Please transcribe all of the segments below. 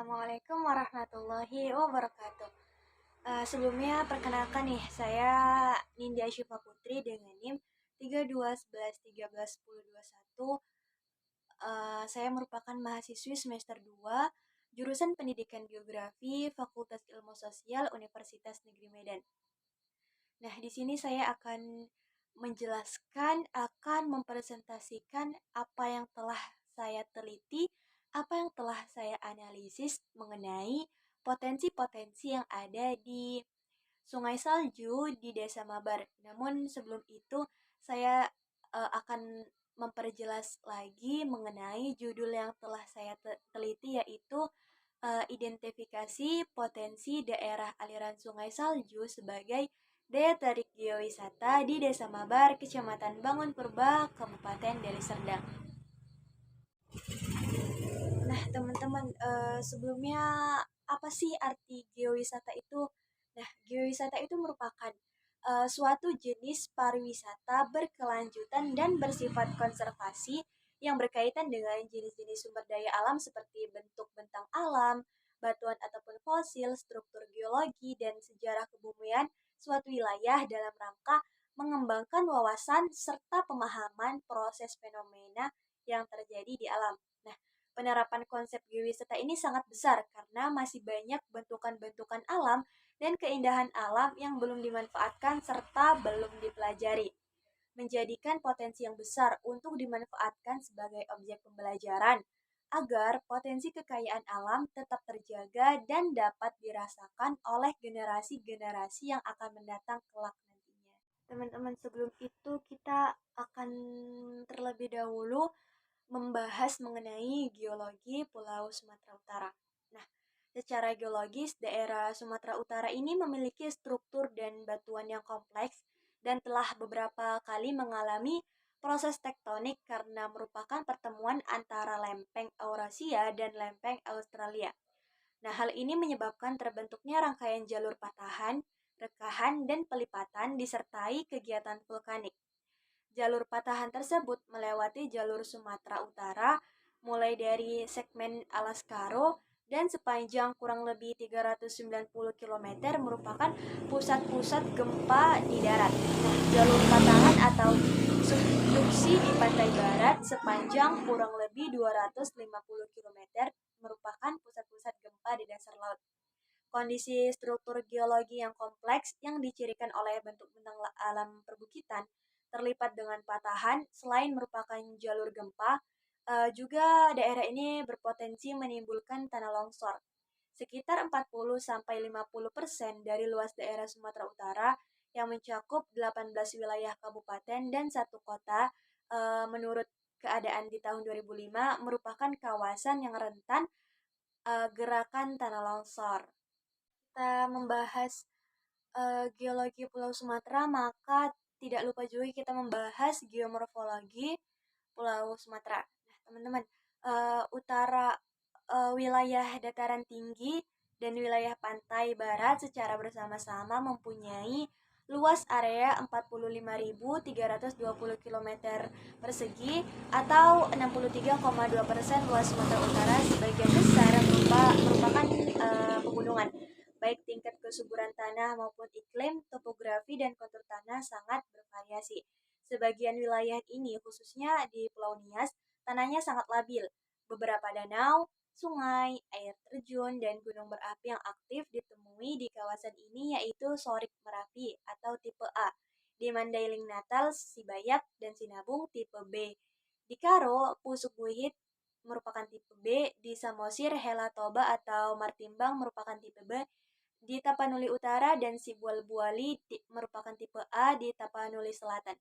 Assalamualaikum warahmatullahi wabarakatuh. Sebelumnya perkenalkan nih, saya Nindya Syifa Putri dengan NIM 3211131021. Saya merupakan mahasiswi semester 2 jurusan Pendidikan Geografi Fakultas Ilmu Sosial Universitas Negeri Medan. Nah, di sini saya akan akan mempresentasikan apa yang telah saya teliti, apa yang telah saya analisis mengenai potensi-potensi yang ada di Sungai Salju di Desa Mabar. Namun sebelum itu saya akan memperjelas lagi mengenai judul yang telah saya teliti, yaitu identifikasi potensi daerah aliran Sungai Salju sebagai daya tarik geowisata di Desa Mabar, Kecamatan Bangun Purba, Kabupaten Deli Serdang. Nah, teman-teman, sebelumnya apa sih arti geowisata itu? Nah, geowisata itu merupakan suatu jenis pariwisata berkelanjutan dan bersifat konservasi yang berkaitan dengan jenis-jenis sumber daya alam seperti bentuk bentang alam, batuan ataupun fosil, struktur geologi, dan sejarah kebumian suatu wilayah dalam rangka mengembangkan wawasan serta pemahaman proses fenomena yang terjadi di alam. Nah, penerapan konsep geowisata ini sangat besar karena masih banyak bentukan-bentukan alam dan keindahan alam yang belum dimanfaatkan serta belum dipelajari, menjadikan potensi yang besar untuk dimanfaatkan sebagai objek pembelajaran agar potensi kekayaan alam tetap terjaga dan dapat dirasakan oleh generasi-generasi yang akan mendatang kelak nantinya. Teman-teman, sebelum itu kita akan terlebih dahulu membahas mengenai geologi Pulau Sumatera Utara. Nah, secara geologis, daerah Sumatera Utara ini memiliki struktur dan batuan yang kompleks dan telah beberapa kali mengalami proses tektonik karena merupakan pertemuan antara lempeng Eurasia dan lempeng Australia. Nah, hal ini menyebabkan terbentuknya rangkaian jalur patahan, rekahan, dan pelipatan disertai kegiatan vulkanik. Jalur patahan tersebut melewati jalur Sumatera Utara mulai dari segmen Alaskaro dan sepanjang kurang lebih 390 km merupakan pusat-pusat gempa di darat. Nah, jalur patahan atau subduksi di pantai barat sepanjang kurang lebih 250 km merupakan pusat-pusat gempa di dasar laut. Kondisi struktur geologi yang kompleks yang dicirikan oleh bentuk bentang alam perbukitan terlipat dengan patahan selain merupakan jalur gempa, juga daerah ini berpotensi menimbulkan tanah longsor. Sekitar 40-50% dari luas daerah Sumatera Utara yang mencakup 18 wilayah kabupaten dan satu kota, menurut keadaan di tahun 2005 merupakan kawasan yang rentan gerakan tanah longsor. Kita membahas geologi Pulau Sumatera, maka tidak lupa juga kita membahas geomorfologi Pulau Sumatera. Nah, teman-teman, utara wilayah dataran tinggi dan wilayah pantai barat secara bersama-sama mempunyai luas area 45.320 km persegi atau 63,2% luas Sumatera Utara. Sebagian besar merupakan pegunungan. Baik tingkat kesuburan tanah maupun iklim, topografi, dan kontur tanah sangat bervariasi. Sebagian wilayah ini, khususnya di Pulau Nias, tanahnya sangat labil. Beberapa danau, sungai, air terjun, dan gunung berapi yang aktif ditemui di kawasan ini yaitu Sorik Merapi atau tipe A, di Mandailing Natal, Sibayak, dan Sinabung tipe B. Di Karo, Pusuk Buhit merupakan tipe B, di Samosir, Hela Toba atau Martimbang merupakan tipe B, di Tapanuli Utara dan Sibual Buali merupakan tipe A di Tapanuli Selatan.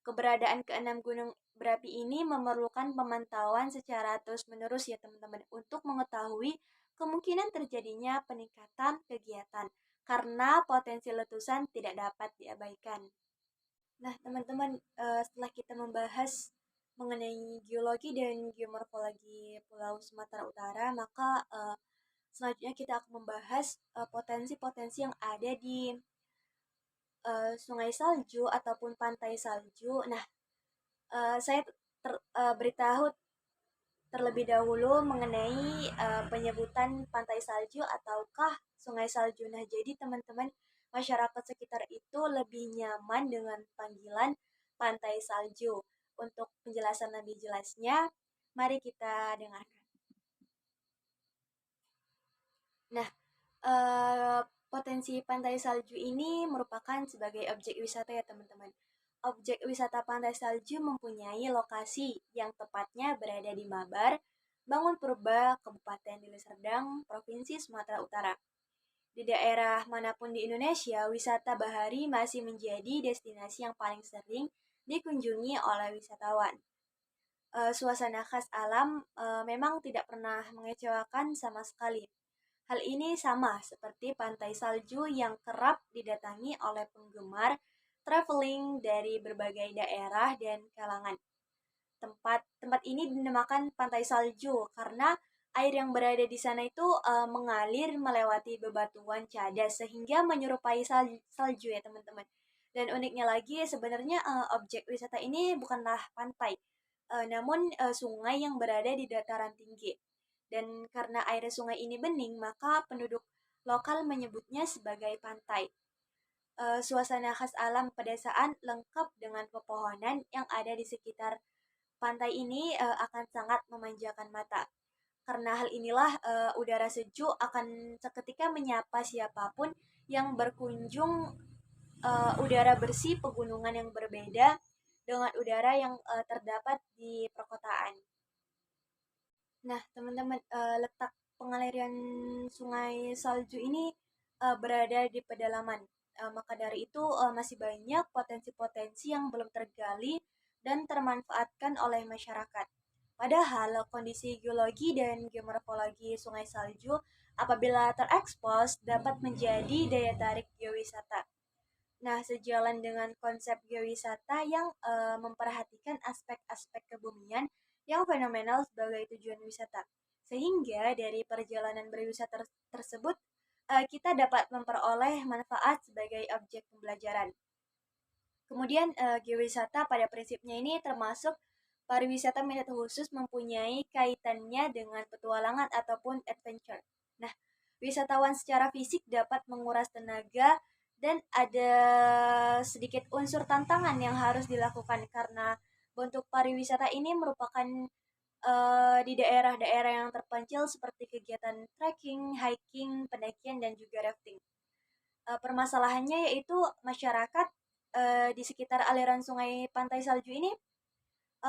Keberadaan keenam gunung berapi ini memerlukan pemantauan secara terus-menerus ya teman-teman untuk mengetahui kemungkinan terjadinya peningkatan kegiatan karena potensi letusan tidak dapat diabaikan. Nah, teman-teman, setelah kita membahas mengenai geologi dan geomorfologi Pulau Sumatera Utara, maka selanjutnya kita akan membahas potensi-potensi yang ada di sungai salju ataupun pantai salju. Nah, saya beritahu terlebih dahulu mengenai penyebutan pantai salju ataukah sungai salju. Nah, jadi teman-teman masyarakat sekitar itu lebih nyaman dengan panggilan pantai salju. Untuk penjelasan lebih jelasnya, mari kita dengarkan. Nah, potensi pantai salju ini merupakan sebagai objek wisata ya teman-teman. Objek wisata pantai salju mempunyai lokasi yang tepatnya berada di Mabar, Bangun Purba, Kabupaten Deli Serdang, Provinsi Sumatera Utara. Di daerah manapun di Indonesia, wisata bahari masih menjadi destinasi yang paling sering dikunjungi oleh wisatawan. Suasana khas alam memang tidak pernah mengecewakan sama sekali. Hal ini sama seperti pantai salju yang kerap didatangi oleh penggemar traveling dari berbagai daerah dan kalangan. Tempat ini dinamakan pantai salju karena air yang berada di sana itu mengalir melewati bebatuan cadas sehingga menyerupai salju ya teman-teman. Dan uniknya lagi sebenarnya objek wisata ini bukanlah pantai, namun sungai yang berada di dataran tinggi. Dan karena air sungai ini bening, maka penduduk lokal menyebutnya sebagai pantai. Suasana khas alam pedesaan lengkap dengan pepohonan yang ada di sekitar pantai ini akan sangat memanjakan mata. Karena hal inilah udara sejuk akan seketika menyapa siapapun yang berkunjung, udara bersih pegunungan yang berbeda dengan udara yang terdapat di perkotaan. Nah, teman-teman, letak pengaliran sungai salju ini berada di pedalaman. Maka dari itu masih banyak potensi-potensi yang belum tergali dan termanfaatkan oleh masyarakat. Padahal kondisi geologi dan geomorfologi sungai salju apabila terekspos dapat menjadi daya tarik geowisata. Nah, sejalan dengan konsep geowisata yang memperhatikan aspek-aspek kebumian yang fenomenal sebagai tujuan wisata. Sehingga dari perjalanan berwisata tersebut, kita dapat memperoleh manfaat sebagai objek pembelajaran. Kemudian, geowisata pada prinsipnya ini termasuk pariwisata minat khusus mempunyai kaitannya dengan petualangan ataupun adventure. Nah, wisatawan secara fisik dapat menguras tenaga dan ada sedikit unsur tantangan yang harus dilakukan karena bentuk pariwisata ini merupakan di daerah-daerah yang terpencil seperti kegiatan trekking, hiking, pendakian, dan juga rafting. Permasalahannya yaitu masyarakat di sekitar aliran sungai pantai salju ini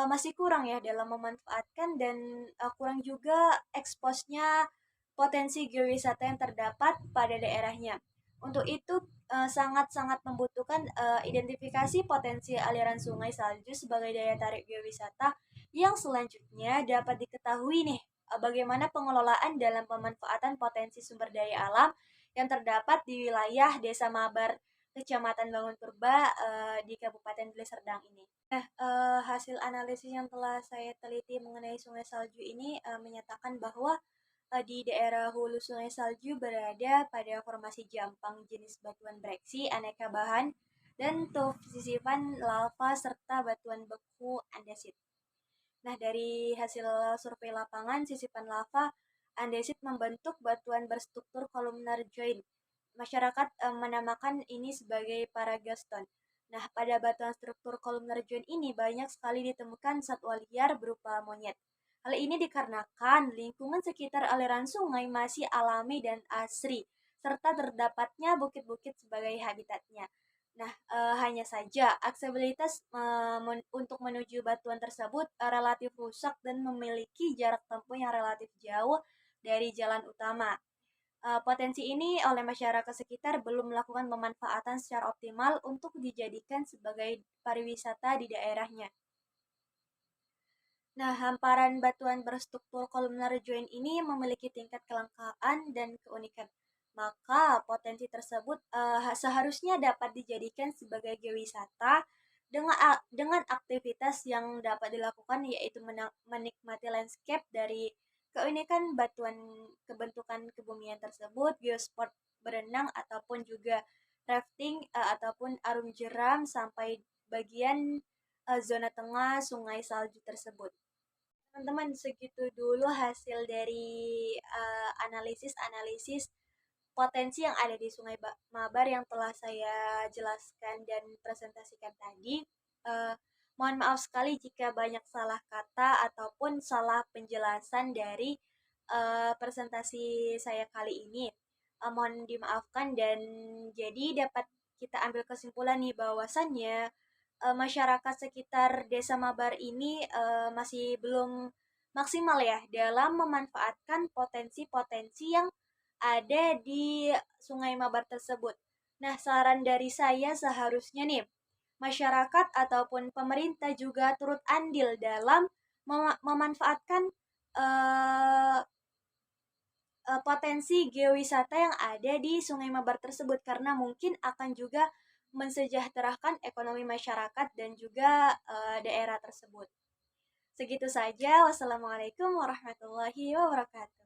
masih kurang ya dalam memanfaatkan dan kurang juga eksposnya potensi geowisata yang terdapat pada daerahnya. Untuk itu sangat-sangat membutuhkan identifikasi potensi aliran sungai salju sebagai daya tarik geowisata yang selanjutnya dapat diketahui nih bagaimana pengelolaan dalam pemanfaatan potensi sumber daya alam yang terdapat di wilayah Desa Mabar, Kecamatan Bangun Purba di Kabupaten Deli Serdang ini. Nah, hasil analisis yang telah saya teliti mengenai sungai salju ini menyatakan bahwa di daerah hulu sungai salju berada pada formasi jampang jenis batuan breksi aneka bahan dan tuff sisipan lava serta batuan beku andesit. Nah, dari hasil survei lapangan sisipan lava andesit membentuk batuan berstruktur kolumnar join. Masyarakat menamakan ini sebagai paragaston. Nah, pada batuan struktur kolumnar join ini banyak sekali ditemukan satwa liar berupa monyet. Hal ini dikarenakan lingkungan sekitar aliran sungai masih alami dan asri, serta terdapatnya bukit-bukit sebagai habitatnya. Nah, hanya saja aksesibilitas untuk menuju batuan tersebut relatif rusak dan memiliki jarak tempuh yang relatif jauh dari jalan utama. Potensi ini oleh masyarakat sekitar belum melakukan pemanfaatan secara optimal untuk dijadikan sebagai pariwisata di daerahnya. Nah, hamparan batuan berstruktur kolumnar join ini memiliki tingkat kelangkaan dan keunikan. Maka potensi tersebut seharusnya dapat dijadikan sebagai geowisata dengan aktivitas yang dapat dilakukan yaitu menikmati landscape dari keunikan batuan kebentukan kebumian tersebut, geosport berenang ataupun juga rafting ataupun arum jeram sampai bagian zona tengah sungai salju tersebut. teman-teman, segitu dulu hasil dari analisis-analisis potensi yang ada di Sungai Mabar yang telah saya jelaskan dan presentasikan tadi. Eh, Mohon maaf sekali jika banyak salah kata ataupun salah penjelasan dari presentasi saya kali ini. Mohon dimaafkan, dan jadi dapat kita ambil kesimpulan nih bahwasannya masyarakat sekitar Desa Mabar ini masih belum maksimal ya dalam memanfaatkan potensi-potensi yang ada di Sungai Mabar tersebut. Nah, saran dari saya seharusnya nih, masyarakat ataupun pemerintah juga turut andil dalam memanfaatkan eh, potensi geowisata yang ada di Sungai Mabar tersebut, karena mungkin akan juga mensejahterakan ekonomi masyarakat dan juga daerah tersebut. Segitu saja. Wassalamualaikum warahmatullahi wabarakatuh.